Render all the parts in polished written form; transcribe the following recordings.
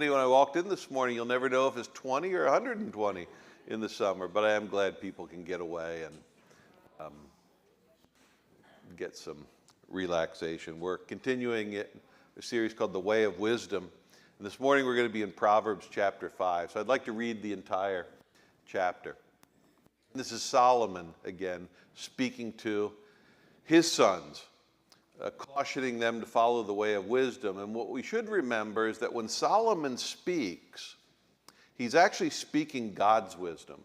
When I walked in this morning, you'll never know if it's 20 or 120 in the summer, but I am glad people can get away and get some relaxation. We're continuing a series called The Way of Wisdom, and this morning we're going to be in Proverbs chapter 5. So I'd like to read the entire chapter. This is Solomon again speaking to his sons, cautioning them to follow the way of wisdom. And what we should remember is that when Solomon speaks, he's actually speaking God's wisdom.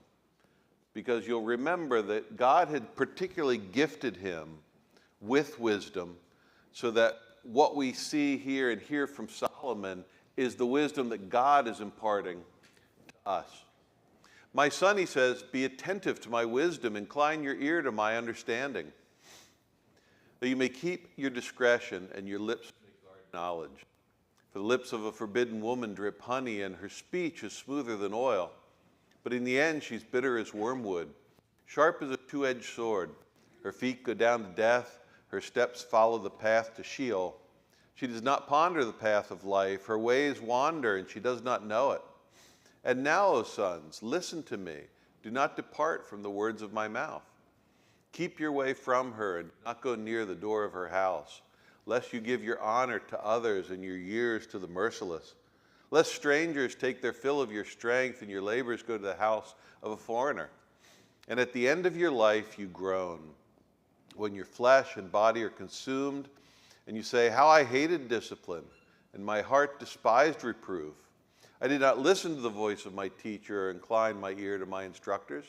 Because you'll remember that God had particularly gifted him with wisdom, so that what we see here and hear from Solomon is the wisdom that God is imparting to us. My son, he says, be attentive to my wisdom, incline your ear to my understanding, that you may keep your discretion and your lips may guard knowledge. For the lips of a forbidden woman drip honey, and her speech is smoother than oil. But in the end she's bitter as wormwood, sharp as a two-edged sword. Her feet go down to death, her steps follow the path to Sheol. She does not ponder the path of life, her ways wander, and she does not know it. And now, O sons, listen to me, do not depart from the words of my mouth. Keep your way from her, and do not go near the door of her house, lest you give your honor to others and your years to the merciless. Lest strangers take their fill of your strength, and your labors go to the house of a foreigner. And at the end of your life you groan, when your flesh and body are consumed, and you say, how I hated discipline, and my heart despised reproof. I did not listen to the voice of my teacher or incline my ear to my instructors.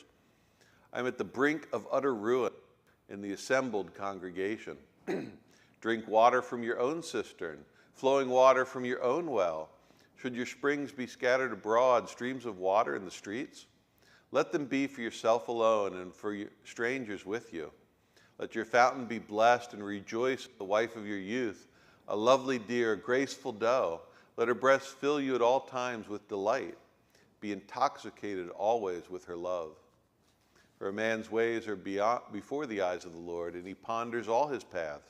I am at the brink of utter ruin in the assembled congregation. Drink water from your own cistern, flowing water from your own well. Should your springs be scattered abroad, streams of water in the streets? Let them be for yourself alone and for strangers with you. Let your fountain be blessed, and rejoice the wife of your youth, a lovely deer, a graceful doe. Let her breasts fill you at all times with delight. Be intoxicated always with her love. For a man's ways are before the eyes of the Lord, and he ponders all his paths.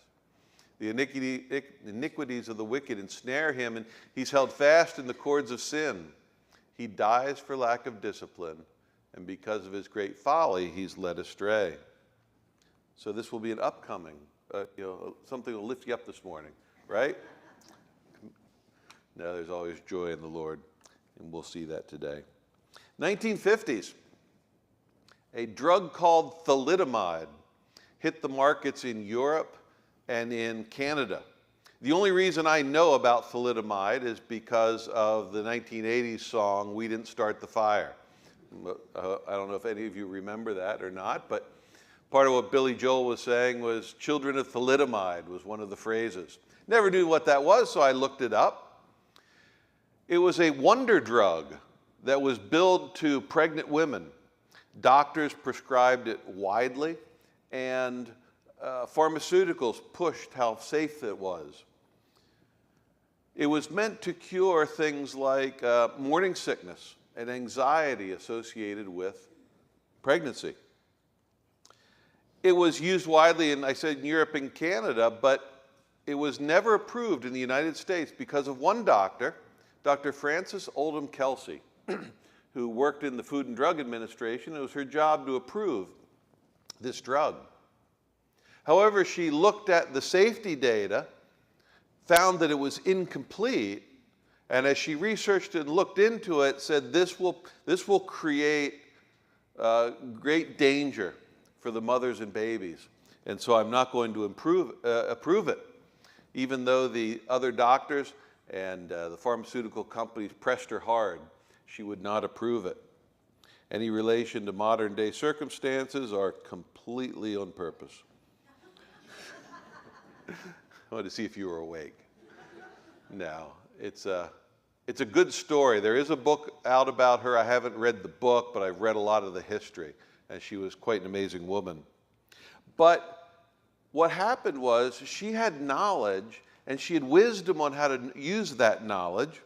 The iniquities of the wicked ensnare him, and he's held fast in the cords of sin. He dies for lack of discipline, and because of his great folly, he's led astray. So this will be an upcoming, something will lift you up this morning, right? No, there's always joy in the Lord, and we'll see that today. 1950s. A drug called thalidomide hit the markets in Europe and in Canada. The only reason I know about thalidomide is because of the 1980s song, We Didn't Start the Fire. I don't know if any of you remember that or not, but part of what Billy Joel was saying was, children of thalidomide was one of the phrases. Never knew what that was, so I looked it up. It was a wonder drug that was billed to pregnant women. Doctors prescribed it widely, and pharmaceuticals pushed how safe it was. It was meant to cure things like morning sickness and anxiety associated with pregnancy. It was used widely, and I said in Europe and Canada, but it was never approved in the United States because of one doctor, Dr. Frances Oldham Kelsey, who worked in the Food and Drug Administration. It was her job to approve this drug. However, she looked at the safety data, found that it was incomplete, and as she researched and looked into it, said this will create great danger for the mothers and babies, and so I'm not going to approve it. Even though the other doctors and the pharmaceutical companies pressed her hard, she would not approve it. Any relation to modern day circumstances are completely on purpose. I wanted to see if you were awake. No, it's a good story. There is a book out about her. I haven't read the book, but I've read a lot of the history, and she was quite an amazing woman. But what happened was she had knowledge, and she had wisdom on how to use that knowledge.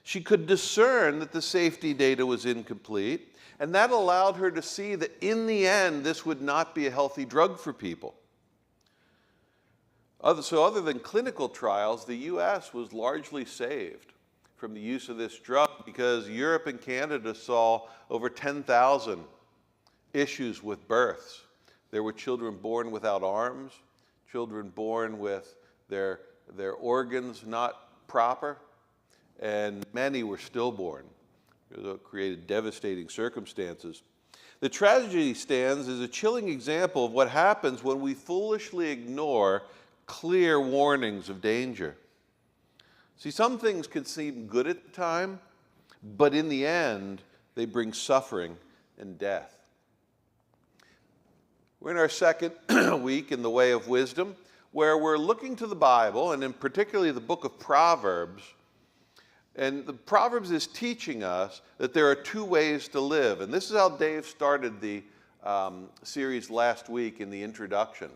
She could discern that the safety data was incomplete, and that allowed her to see that in the end, this would not be a healthy drug for people. So other than clinical trials, the U.S. was largely saved from the use of this drug because Europe and Canada saw over 10,000 issues with births. There were children born without arms, children born with their organs not proper, and many were stillborn. It created devastating circumstances. The tragedy stands as a chilling example of what happens when we foolishly ignore clear warnings of danger. See, some things can seem good at the time, but in the end, they bring suffering and death. We're in our second week in the Way of Wisdom, where we're looking to the Bible, and in particularly the book of Proverbs. And the Proverbs is teaching us that there are two ways to live. And this is how Dave started the series last week in the introduction.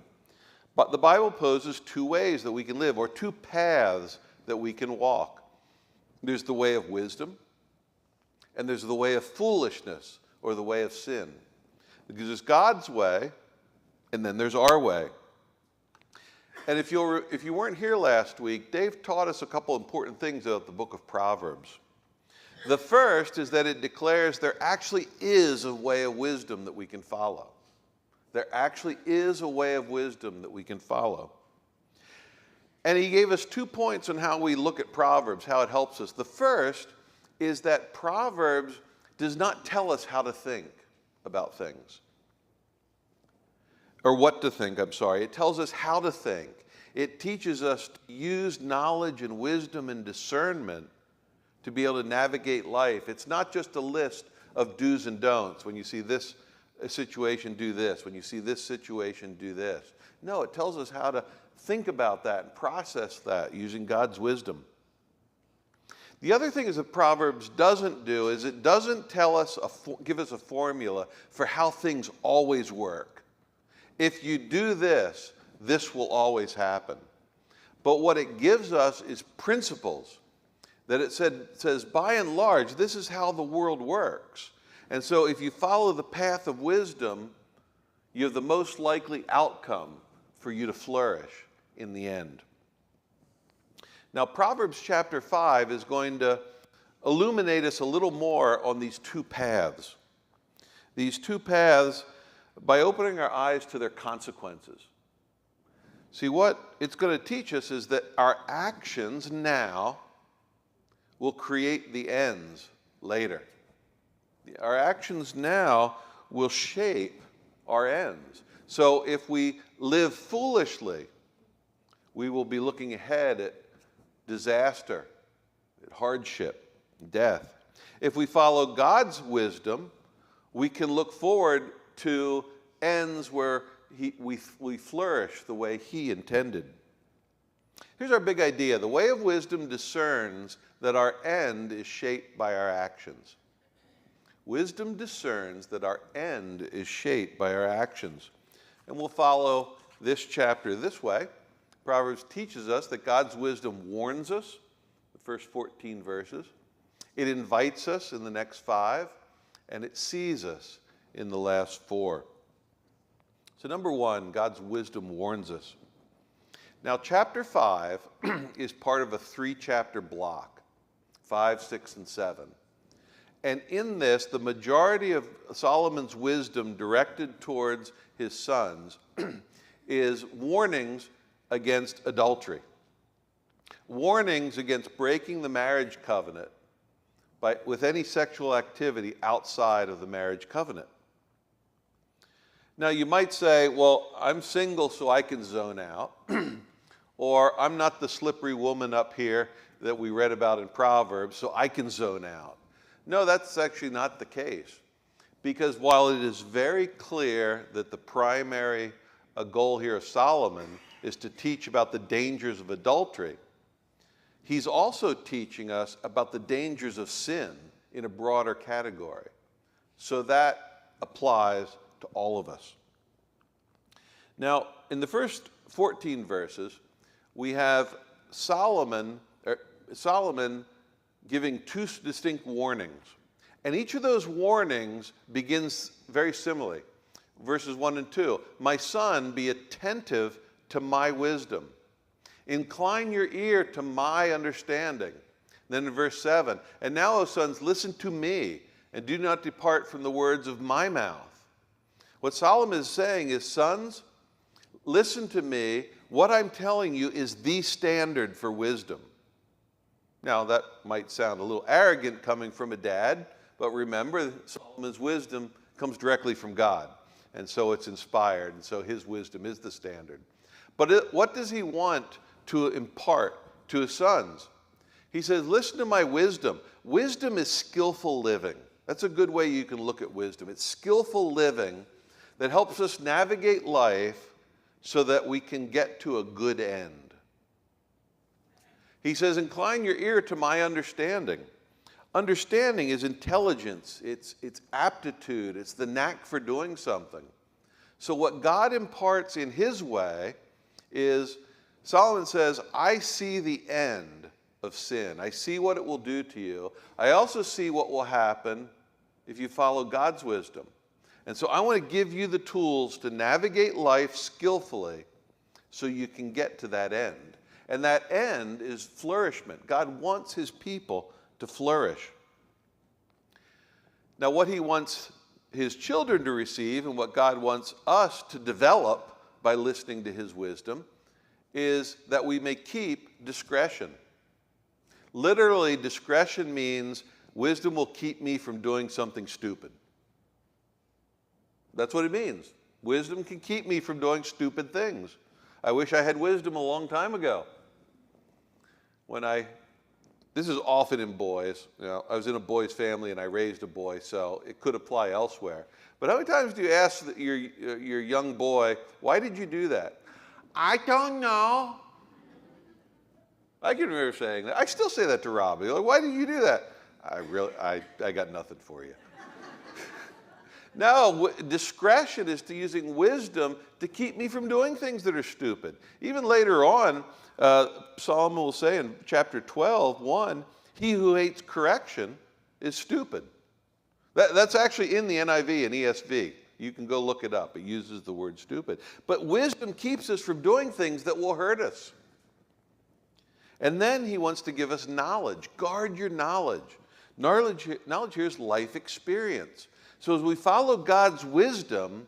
But the Bible poses two ways that we can live, or two paths that we can walk. There's the way of wisdom, and there's the way of foolishness, or the way of sin. Because there's God's way, and then there's our way. And if you weren't here last week, Dave taught us a couple important things about the book of Proverbs. The first is that it declares there actually is a way of wisdom that we can follow. There actually is a way of wisdom that we can follow. And he gave us 2 points on how we look at Proverbs, how it helps us. The first is that Proverbs does not tell us how to think about things. Or what to think, I'm sorry. It tells us how to think. It teaches us to use knowledge and wisdom and discernment to be able to navigate life. It's not just a list of do's and don'ts. When you see this situation, do this. When you see this situation, do this. No, it tells us how to think about that and process that using God's wisdom. The other thing is that Proverbs doesn't do is it doesn't tell us, give us a formula for how things always work. If you do this, this will always happen. But what it gives us is principles that it says, by and large, this is how the world works. And so if you follow the path of wisdom, you have the most likely outcome for you to flourish in the end. Now, Proverbs chapter 5 is going to illuminate us a little more on these two paths. These two paths by opening our eyes to their consequences. See, what it's going to teach us is that our actions now will create the ends later. Our actions now will shape our ends. So if we live foolishly, we will be looking ahead at disaster, at hardship, death. If we follow God's wisdom, we can look forward to ends where we flourish the way He intended. Here's our big idea. The way of wisdom discerns that our end is shaped by our actions. Wisdom discerns that our end is shaped by our actions. And we'll follow this chapter this way. Proverbs teaches us that God's wisdom warns us, the first 14 verses. It invites us in the next 5, and it sees us in the last 4. So number 1, God's wisdom warns us. Now chapter 5 is part of a 3-chapter block, 5, 6, and 7. And in this, the majority of Solomon's wisdom directed towards his sons is warnings against adultery, warnings against breaking the marriage covenant with any sexual activity outside of the marriage covenant. Now, you might say, well, I'm single so I can zone out, or I'm not the slippery woman up here that we read about in Proverbs, so I can zone out. No, that's actually not the case, because while it is very clear that the primary goal here of Solomon is to teach about the dangers of adultery, he's also teaching us about the dangers of sin in a broader category. So that applies to all of us. Now, in the first 14 verses, we have Solomon giving 2 distinct warnings. And each of those warnings begins very similarly. Verses 1 and 2, my son, be attentive to my wisdom. Incline your ear to my understanding. Then in verse 7, and now, O sons, listen to me, and do not depart from the words of my mouth. What Solomon is saying is, sons, listen to me. What I'm telling you is the standard for wisdom. Now, that might sound a little arrogant coming from a dad, but remember, Solomon's wisdom comes directly from God, and so it's inspired, and so his wisdom is the standard. But what does he want to impart to his sons? He says, listen to my wisdom. Wisdom is skillful living. That's a good way you can look at wisdom. It's skillful living that helps us navigate life so that we can get to a good end. He says, incline your ear to my understanding. Understanding is intelligence, it's aptitude, it's the knack for doing something. So what God imparts in his way is, Solomon says, I see the end of sin. I see what it will do to you. I also see what will happen if you follow God's wisdom. And so I want to give you the tools to navigate life skillfully so you can get to that end. And that end is flourishment. God wants his people to flourish. Now, what he wants his children to receive and what God wants us to develop by listening to his wisdom is that we may keep discretion. Literally, discretion means wisdom will keep me from doing something stupid. That's what it means. Wisdom can keep me from doing stupid things. I wish I had wisdom a long time ago. This is often in boys. You know, I was in a boys' family and I raised a boy, so it could apply elsewhere. But how many times do you ask your young boy, why did you do that? I don't know. I can remember saying that. I still say that to Robbie. Like, why did you do that? I got nothing for you. No, discretion is to using wisdom to keep me from doing things that are stupid. Even later on, Solomon will say in chapter 12, 1, he who hates correction is stupid. That's actually in the NIV and ESV. You can go look it up. It uses the word stupid. But wisdom keeps us from doing things that will hurt us. And then he wants to give us knowledge. Guard your knowledge. Knowledge here is life experience. So as we follow God's wisdom,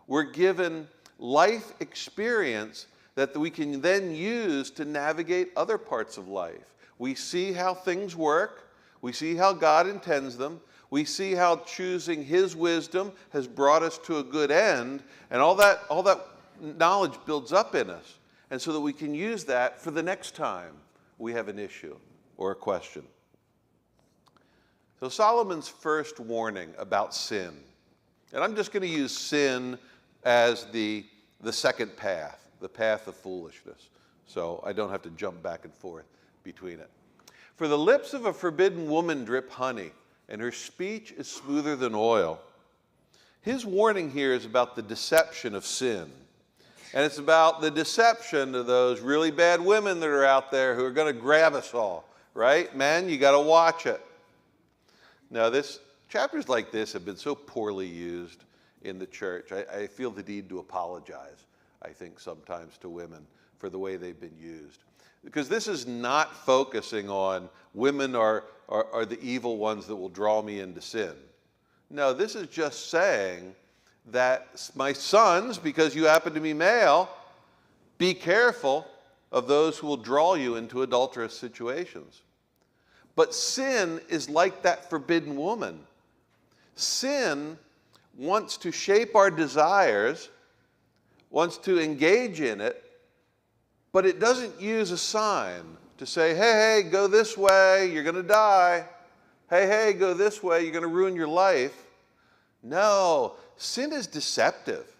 we're given life experience that we can then use to navigate other parts of life. We see how things work. We see how God intends them. We see how choosing his wisdom has brought us to a good end. And all that knowledge builds up in us. And so that we can use that for the next time we have an issue or a question. So Solomon's first warning about sin, and I'm just going to use sin as the second path, the path of foolishness, so I don't have to jump back and forth between it. For the lips of a forbidden woman drip honey, and her speech is smoother than oil. His warning here is about the deception of sin, and it's about the deception of those really bad women that are out there who are going to grab us all, right? Men, you got to watch it. Now, chapters like this have been so poorly used in the church. I feel the need to apologize, I think, sometimes to women for the way they've been used. Because this is not focusing on women are the evil ones that will draw me into sin. No, this is just saying that my sons, because you happen to be male, be careful of those who will draw you into adulterous situations. But sin is like that forbidden woman. Sin wants to shape our desires, wants to engage in it, but it doesn't use a sign to say, hey, go this way, you're going to die. Hey, go this way, you're going to ruin your life. No, sin is deceptive.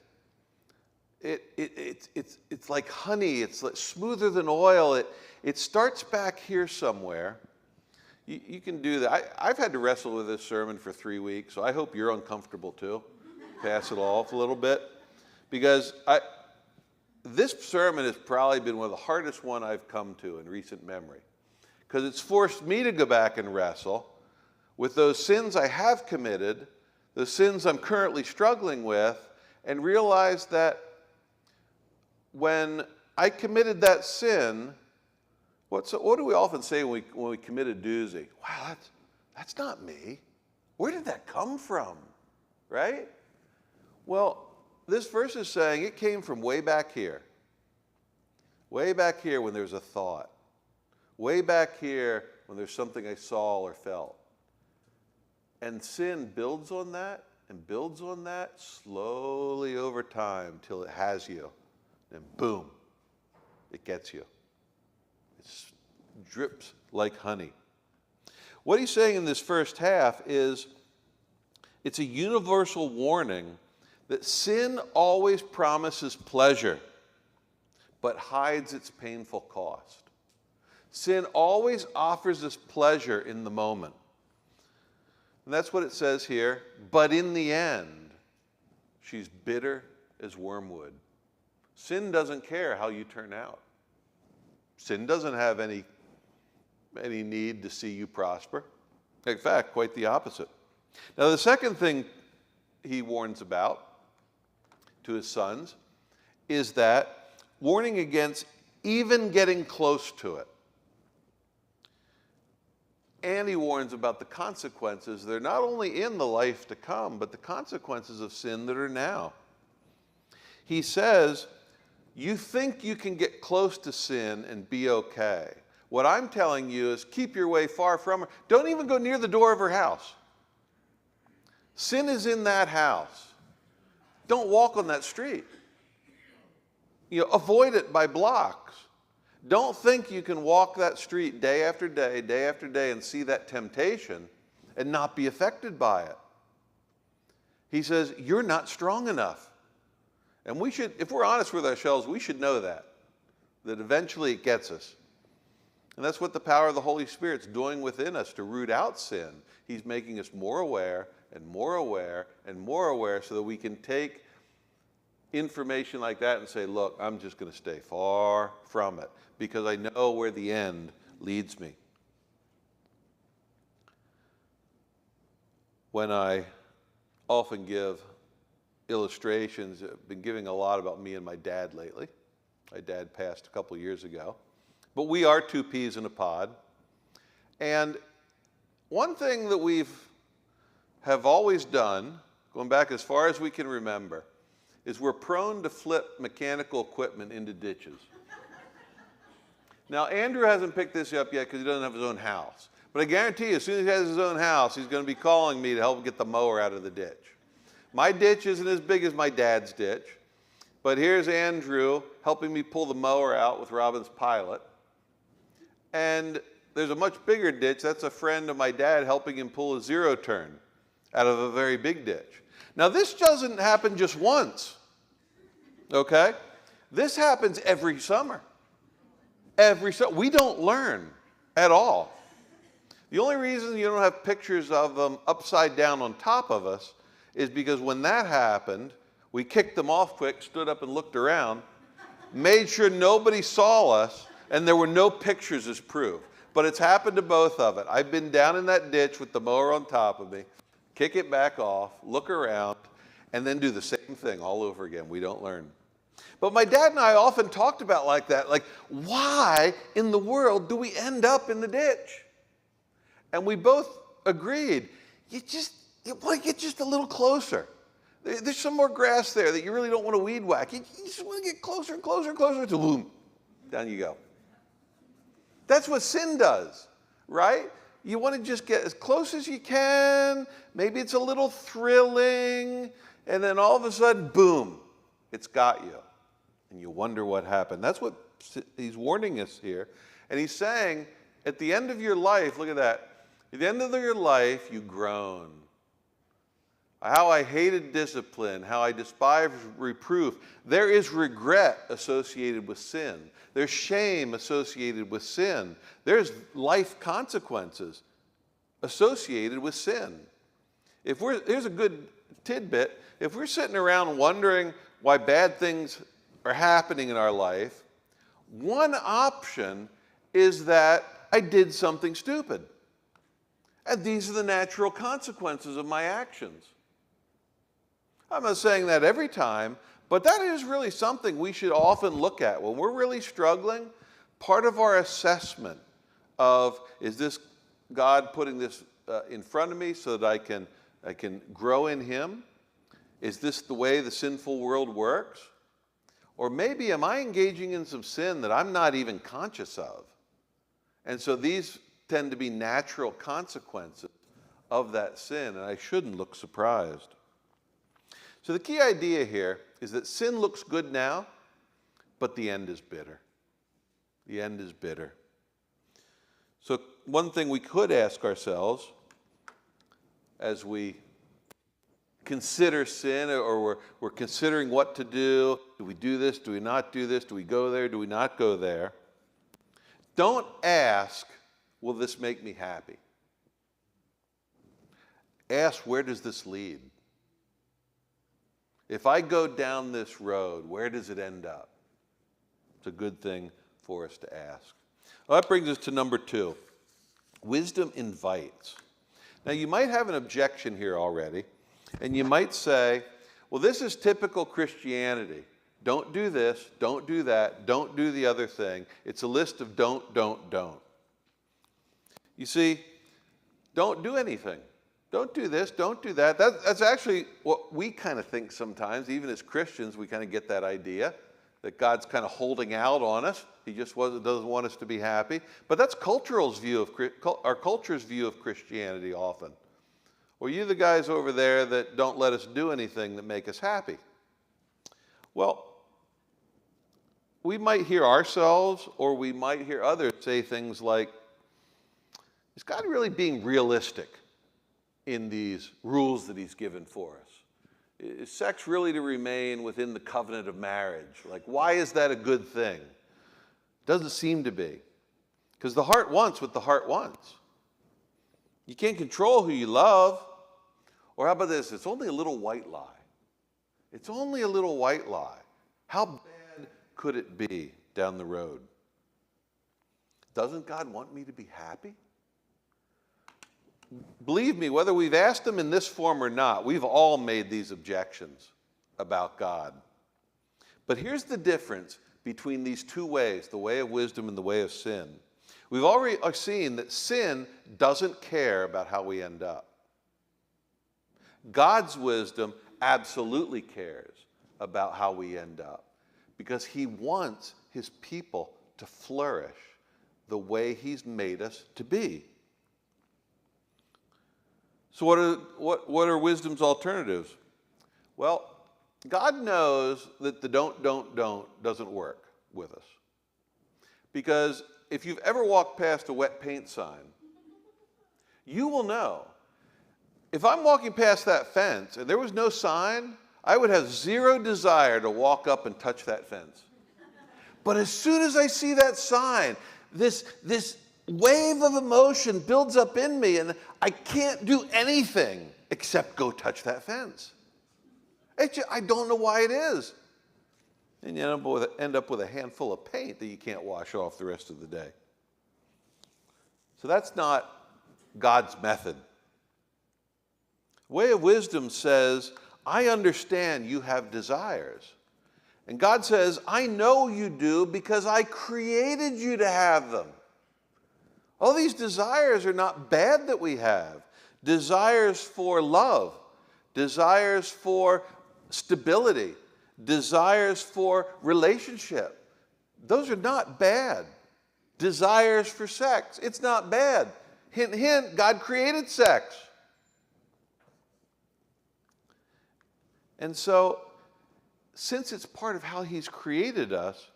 It's like honey, it's like smoother than oil. It starts back here somewhere. You can do that. I've had to wrestle with this sermon for 3 weeks, so I hope you're uncomfortable too. Pass it off a little bit. Because this sermon has probably been one of the hardest one I've come to in recent memory. Because it's forced me to go back and wrestle with those sins I have committed, the sins I'm currently struggling with, and realize that when I committed that sin, What do we often say when we commit a doozy? Wow, that's not me. Where did that come from? Right? Well, this verse is saying it came from way back here. Way back here when there's a thought. Way back here when there's something I saw or felt. And sin builds on that and builds on that slowly over time till it has you. And boom, it gets you. It drips like honey. What he's saying in this first half is it's a universal warning that sin always promises pleasure, but hides its painful cost. Sin always offers us pleasure in the moment. And that's what it says here. But in the end, she's bitter as wormwood. Sin doesn't care how you turn out. Sin doesn't have any need to see you prosper. In fact, quite the opposite. Now, the second thing he warns about to his sons is that warning against even getting close to it. And he warns about the consequences. They're not only in the life to come, but the consequences of sin that are now. He says, you think you can get close to sin and be okay. What I'm telling you is keep your way far from her. Don't even go near the door of her house. Sin is in that house. Don't walk on that street. Avoid it by blocks. Don't think you can walk that street day after day, and see that temptation and not be affected by it. He says, you're not strong enough. And we should, if we're honest with ourselves, we should know that eventually it gets us. And that's what the power of the Holy Spirit's doing within us to root out sin. He's making us more aware and more aware and more aware so that we can take information like that and say, look, I'm just going to stay far from it because I know where the end leads me. When I often give illustrations, I've been giving a lot about me and my dad lately. My dad passed a couple years ago. But we are two peas in a pod. And one thing that we have always done, going back as far as we can remember, is we're prone to flip mechanical equipment into ditches. Now, Andrew hasn't picked this up yet because he doesn't have his own house. But I guarantee you, as soon as he has his own house, he's going to be calling me to help get the mower out of the ditch. My ditch isn't as big as my dad's ditch, but here's Andrew helping me pull the mower out with Robin's Pilot. And there's a much bigger ditch. That's a friend of my dad helping him pull a zero turn out of a very big ditch. Now, this doesn't happen just once, okay? This happens every summer. Every summer. We don't learn at all. The only reason you don't have pictures of them upside down on top of us is because when that happened, we kicked them off quick, stood up and looked around, made sure nobody saw us, and there were no pictures as proof. But it's happened to both of it. I've been down in that ditch with the mower on top of me, kick it back off, look around, and then do the same thing all over again. We don't learn. But my dad and I often talked about like that, like, why in the world do we end up in the ditch? And we both agreed, you want to get just a little closer. There's some more grass there that you really don't want to weed whack. You just want to get closer and closer and closer to boom, down you go. That's what sin does, right? You want to just get as close as you can. Maybe it's a little thrilling. And then all of a sudden, boom, it's got you. And you wonder what happened. That's what he's warning us here. And he's saying, at the end of your life, look at that. At the end of your life, you groan. How I hated discipline, how I despised reproof. There is regret associated with sin. There's shame associated with sin. There's life consequences associated with sin. Here's a good tidbit. If we're sitting around wondering why bad things are happening in our life, one option is that I did something stupid. And these are the natural consequences of my actions. I'm not saying that every time, but that is really something we should often look at. When we're really struggling, part of our assessment of, is this God putting this in front of me so that I can grow in him? Is this the way the sinful world works? Or maybe am I engaging in some sin that I'm not even conscious of? And so these tend to be natural consequences of that sin, and I shouldn't look surprised. So the key idea here is that sin looks good now, but the end is bitter. The end is bitter. So one thing we could ask ourselves as we consider sin, or we're considering what to do we do this, do we not do this, do we go there, do we not go there? Don't ask, will this make me happy? Ask, where does this lead? If I go down this road, where does it end up? It's a good thing for us to ask. Well, that brings us to number 2. Wisdom invites. Now, you might have an objection here already, and you might say, well, this is typical Christianity. Don't do this, don't do that, don't do the other thing. It's a list of don't. You see, don't do anything. Don't do this, don't do that. That's actually what we kind of think sometimes. Even as Christians, we kind of get that idea that God's kind of holding out on us. He just doesn't want us to be happy. But that's our culture's view of Christianity often. Or you the guys over there that don't let us do anything that make us happy. Well, we might hear ourselves, or we might hear others say things like, is God really being realistic in these rules that he's given for us? Is sex really to remain within the covenant of marriage? Like, why is that a good thing? Doesn't seem to be. Because the heart wants what the heart wants. You can't control who you love. Or how about this? It's only a little white lie. It's only a little white lie. How bad could it be down the road? Doesn't God want me to be happy? Believe me, whether we've asked him in this form or not, we've all made these objections about God. But here's the difference between these two ways, the way of wisdom and the way of sin. We've already seen that sin doesn't care about how we end up. God's wisdom absolutely cares about how we end up, because he wants his people to flourish the way he's made us to be. So what are wisdom's alternatives? Well, God knows that the don't doesn't work with us. Because if you've ever walked past a wet paint sign, you will know. If I'm walking past that fence and there was no sign, I would have zero desire to walk up and touch that fence. But as soon as I see that sign, this wave of emotion builds up in me, and I can't do anything except go touch that fence. I don't know why it is. And you end up with a handful of paint that you can't wash off the rest of the day. So that's not God's method. The way of wisdom says, I understand you have desires. And God says, I know you do because I created you to have them. All these desires are not bad that we have. Desires for love, desires for stability, desires for relationship. Those are not bad. Desires for sex, it's not bad. Hint, hint, God created sex. And so, since it's part of how he's created us,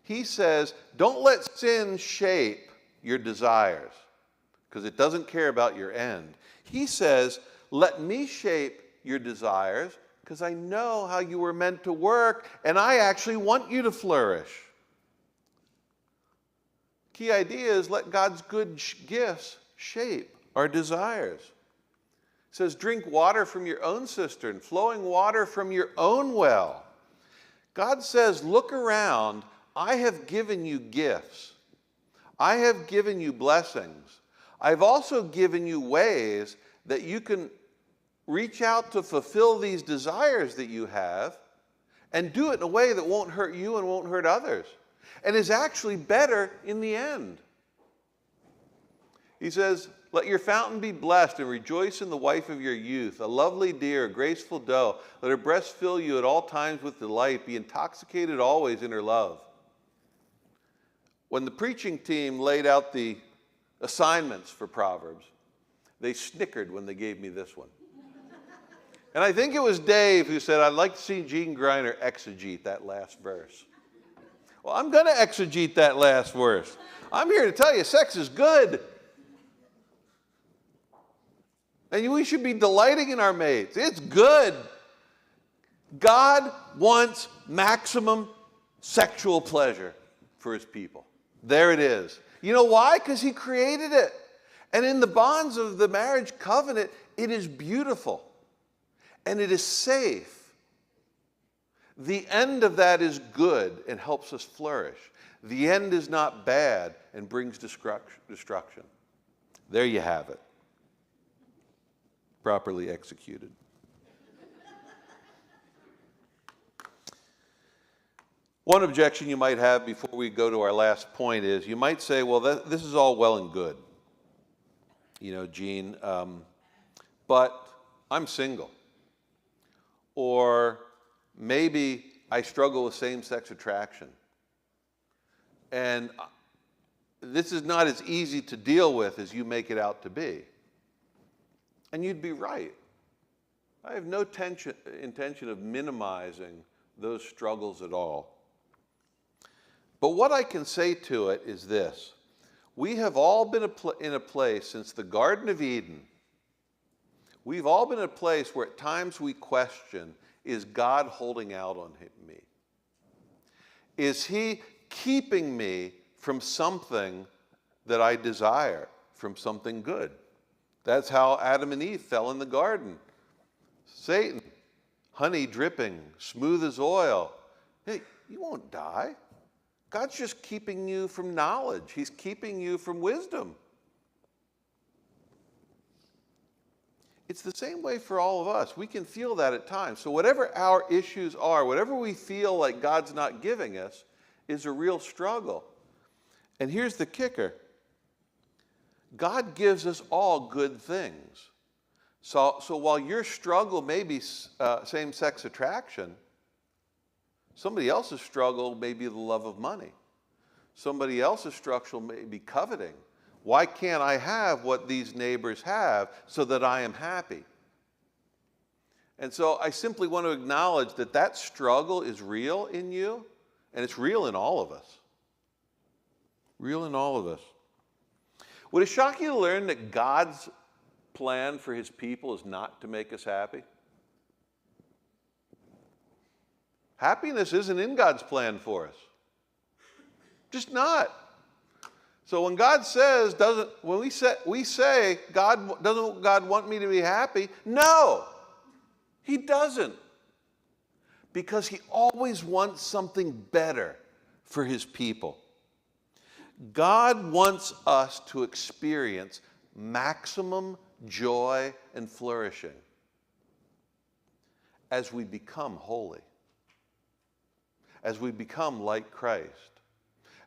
he says, don't let sin shape your desires, because it doesn't care about your end. He says, let me shape your desires, because I know how you were meant to work, and I actually want you to flourish. Key idea is let God's good gifts shape our desires. It says, drink water from your own cistern, flowing water from your own well. God says, look around, I have given you gifts. I have given you blessings. I've also given you ways that you can reach out to fulfill these desires that you have and do it in a way that won't hurt you and won't hurt others. and is actually better in the end. He says, let your fountain be blessed and rejoice in the wife of your youth, a lovely deer, a graceful doe. Let her breast fill you at all times with delight. Be intoxicated always in her love. When the preaching team laid out the assignments for Proverbs, they snickered when they gave me this one. And I think it was Dave who said, I'd like to see Gene Greiner exegete that last verse. Well, I'm going to exegete that last verse. I'm here to tell you, sex is good. And we should be delighting in our mates. It's good. God wants maximum sexual pleasure for his people. There it is. You know why? Because he created it. And in the bonds of the marriage covenant, it is beautiful. And it is safe. The end of that is good and helps us flourish. The end is not bad and brings destruction. There you have it. Properly executed. One objection you might have before we go to our last point is, you might say, well, this is all well and good, Gene, but I'm single. Or maybe I struggle with same-sex attraction. And this is not as easy to deal with as you make it out to be. And you'd be right. I have no intention of minimizing those struggles at all. But what I can say to it is this. We have all been in a place since the Garden of Eden. We've all been in a place where at times we question, is God holding out on me? Is he keeping me from something that I desire, from something good? That's how Adam and Eve fell in the garden. Satan, honey dripping, smooth as oil. Hey, you won't die. God's just keeping you from knowledge. He's keeping you from wisdom. It's the same way for all of us. We can feel that at times. So whatever our issues are, whatever we feel like God's not giving us, is a real struggle. And here's the kicker. God gives us all good things. So while your struggle may be same-sex attraction, somebody else's struggle may be the love of money. Somebody else's struggle may be coveting. Why can't I have what these neighbors have so that I am happy? And so I simply want to acknowledge that that struggle is real in you, and it's real in all of us. Real in all of us. Would it shock you to learn that God's plan for his people is not to make us happy? Happiness isn't in God's plan for us. Just not. So when God says, when we say, doesn't God want me to be happy? No, he doesn't. Because he always wants something better for his people. God wants us to experience maximum joy and flourishing as we become holy, as we become like Christ,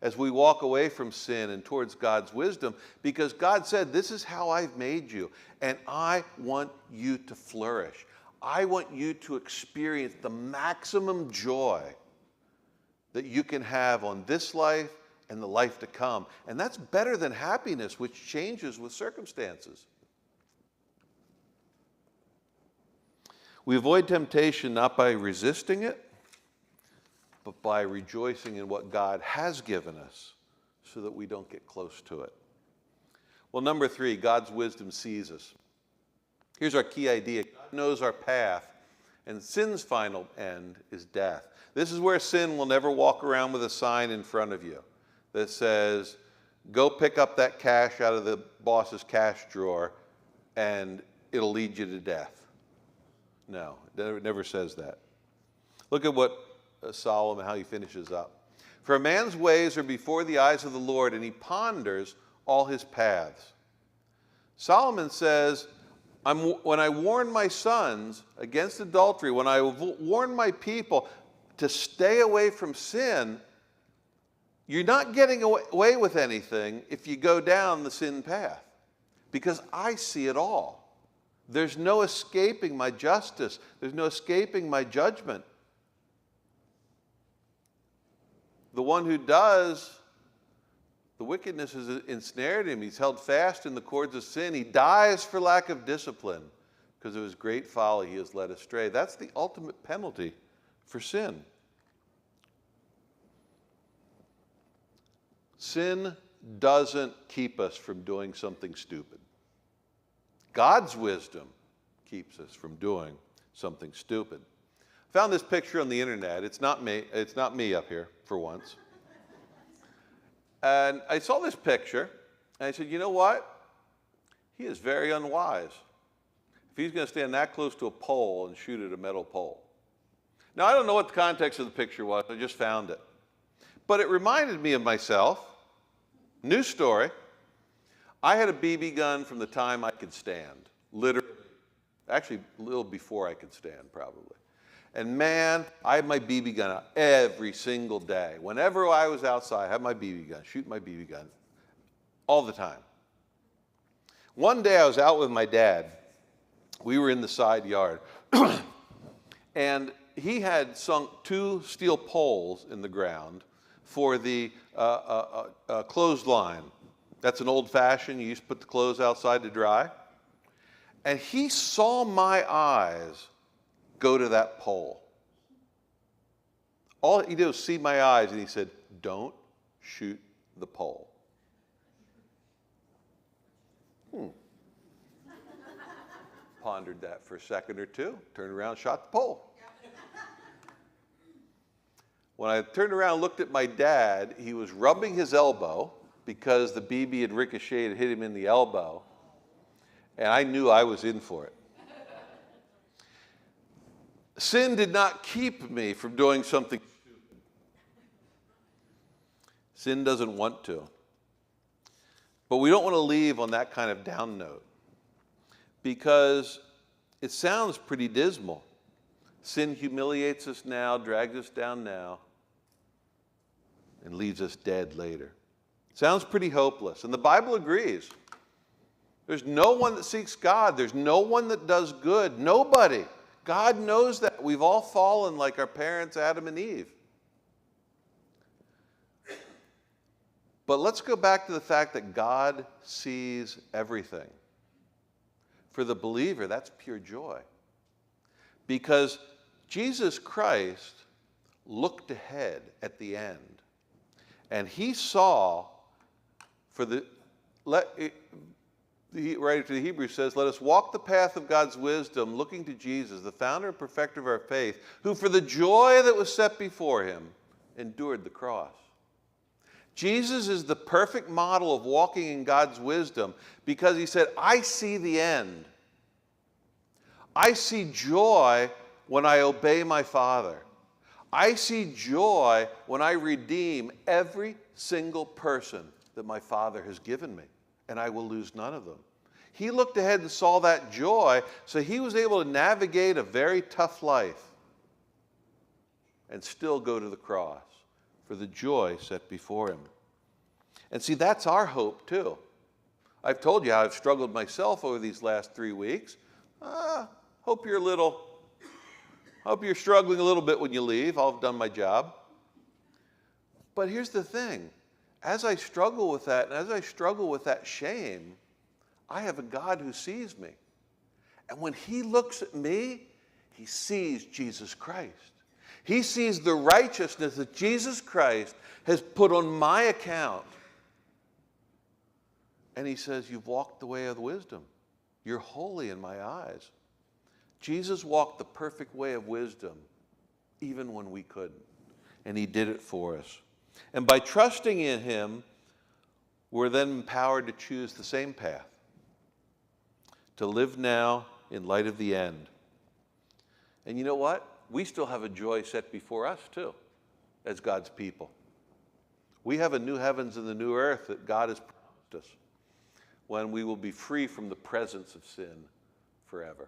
as we walk away from sin and towards God's wisdom, because God said, this is how I've made you, and I want you to flourish. I want you to experience the maximum joy that you can have on this life and the life to come. And that's better than happiness, which changes with circumstances. We avoid temptation not by resisting it, but by rejoicing in what God has given us so that we don't get close to it. Well, number 3, God's wisdom sees us. Here's our key idea. God knows our path, and sin's final end is death. This is where sin will never walk around with a sign in front of you that says, go pick up that cash out of the boss's cash drawer and it'll lead you to death. No, it never says that. Look at what Solomon, how he finishes up. For a man's ways are before the eyes of the Lord, and he ponders all his paths. Solomon says, when I warn my sons against adultery, when I warn my people to stay away from sin, You're not getting away with anything if you go down the sin path, because I see it all. There's no escaping my justice. There's no escaping my judgment. The one who does, the wickedness has ensnared him. He's held fast in the cords of sin. He dies for lack of discipline. Because of his great folly, he is led astray. That's the ultimate penalty for sin. Sin doesn't keep us from doing something stupid. God's wisdom keeps us from doing something stupid. I found this picture on the internet. It's not me up here, for once. And I saw this picture, and I said, you know what? He is very unwise if he's going to stand that close to a pole and shoot at a metal pole. Now, I don't know what the context of the picture was. I just found it. But it reminded me of myself. New story. I had a BB gun from the time I could stand, literally. Actually, a little before I could stand, probably. And man, I had my BB gun out every single day. Whenever I was outside, I had my BB gun, shoot my BB gun, all the time. One day I was out with my dad. We were in the side yard. And he had sunk 2 steel poles in the ground for the clothesline. That's an old-fashioned. You used to put the clothes outside to dry. And he saw my eyes go to that pole. All he did was see my eyes, and he said, "Don't shoot the pole." Pondered that for a second or two, turned around, shot the pole. When I turned around and looked at my dad, he was rubbing his elbow because the BB had ricocheted and hit him in the elbow, and I knew I was in for it. Sin did not keep me from doing something stupid. Sin doesn't want to. But we don't want to leave on that kind of down note, because it sounds pretty dismal. Sin humiliates us now, drags us down now, and leaves us dead later. Sounds pretty hopeless, and the Bible agrees. There's no one that seeks God. There's no one that does good. Nobody. God knows that. We've all fallen like our parents, Adam and Eve. But let's go back to the fact that God sees everything. For the believer, that's pure joy. Because Jesus Christ looked ahead at the end, and he saw, the writer to the Hebrews says, "Let us walk the path of God's wisdom, looking to Jesus, the founder and perfecter of our faith, who for the joy that was set before him endured the cross." Jesus is the perfect model of walking in God's wisdom, because he said, "I see the end. I see joy when I obey my Father. I see joy when I redeem every single person that my Father has given me, and I will lose none of them." He looked ahead and saw that joy, so he was able to navigate a very tough life and still go to the cross for the joy set before him. And see, that's our hope too. I've told you how I've struggled myself over these last 3 weeks. Hope you're struggling a little bit when you leave. I'll have done my job. But here's the thing. As I struggle with that, and as I struggle with that shame, I have a God who sees me. And when he looks at me, he sees Jesus Christ. He sees the righteousness that Jesus Christ has put on my account. And he says, "You've walked the way of wisdom. You're holy in my eyes." Jesus walked the perfect way of wisdom, even when we couldn't. And he did it for us. And by trusting in him, we're then empowered to choose the same path, to live now in light of the end. And you know what? We still have a joy set before us too, as God's people. We have a new heavens and the new earth that God has promised us, when we will be free from the presence of sin forever.